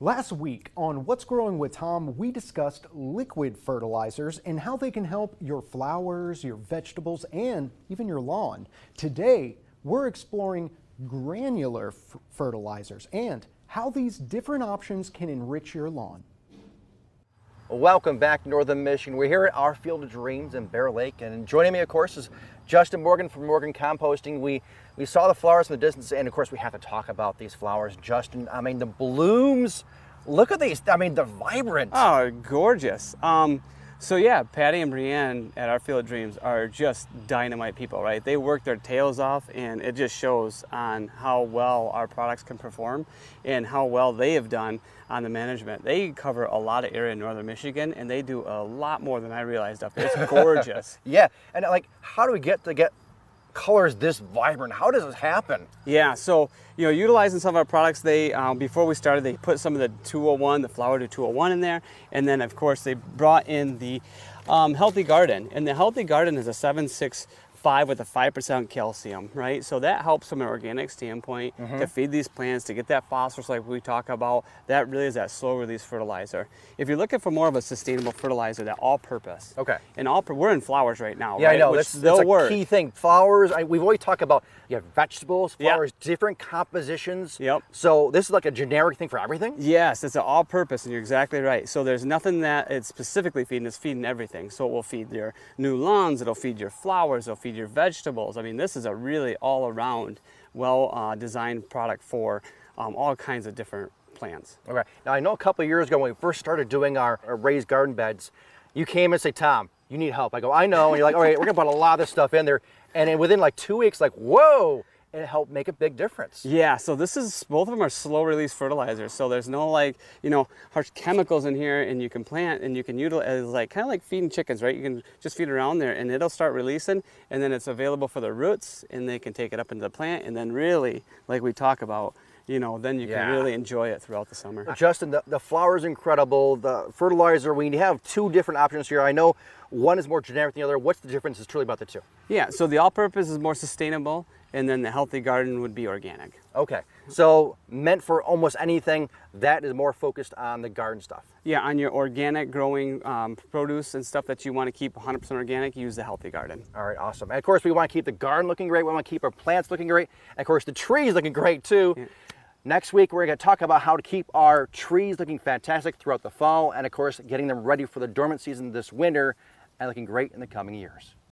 Last week on What's Growing with Tom, we discussed liquid fertilizers and how they can help your flowers, your vegetables, and even your lawn. Today, we're exploring granular fertilizers and how these different options can enrich your lawn. Welcome back to Northern Michigan. We're here at our Field of Dreams in Bear Lake, and joining me, of course, is Justin Morgan from Morgan Composting. We saw the flowers in the distance, and of course, we have to talk about these flowers. Justin, I mean, the blooms, look at these. I mean, they're vibrant. Oh, gorgeous. So yeah, Patty and Brienne at our Field of Dreams are just dynamite people, right? They work their tails off, and it just shows on how well our products can perform and how well they have done on the management. They cover a lot of area in Northern Michigan, and they do a lot more than I realized up there. It's gorgeous. Yeah, and like, how do we get colors this vibrant? How does this happen? Yeah, so utilizing some of our products, they before we started, they put some of the 201, the Flower to 201 in there, and then of course they brought in the Healthy Garden, and the Healthy Garden is a 765 with a 5% calcium, right? So that helps from an organic standpoint to feed these plants, to get that phosphorus like we talk about. That really is that slow release fertilizer. If you're looking for more of a sustainable fertilizer, that all-purpose. Okay. And we're in flowers right now, yeah, right? I know. That's a key thing. Flowers, we've always talked about, you have vegetables, flowers, different compositions. Yep. So this is like a generic thing for everything? Yes, it's an all-purpose, and you're exactly right. So there's nothing that it's specifically feeding, it's feeding everything. So it will feed your new lawns, it'll feed your flowers, it'll feed your vegetables. I mean, this is a really all-around, well-designed product for all kinds of different plants. Okay. Now, I know a couple of years ago when we first started doing our raised garden beds, you came and say, Tom, you need help. I go, I know. And you're like, all right, we're going to put a lot of this stuff in there. And then within like 2 weeks, like, whoa, it helped make a big difference. Yeah, so both of them are slow release fertilizers. So there's no harsh chemicals in here, and you can plant and you can utilize kind of like feeding chickens, right? You can just feed around there and it'll start releasing, and then it's available for the roots, and they can take it up into the plant, and then really, like we talk about, then you can really enjoy it throughout the summer. Justin, the flower is incredible. The fertilizer, we have two different options here. I know one is more generic than the other. What's the difference? It's truly about the two. Yeah, so the all-purpose is more sustainable, and then the Healthy Garden would be organic. Okay, so meant for almost anything, that is more focused on the garden stuff. Yeah, on your organic growing produce and stuff that you want to keep 100% organic, use the Healthy Garden. All right, awesome. And of course, we want to keep the garden looking great. We want to keep our plants looking great. And of course, the trees looking great too. Yeah. Next week, we're going to talk about how to keep our trees looking fantastic throughout the fall, and of course, getting them ready for the dormant season this winter and looking great in the coming years.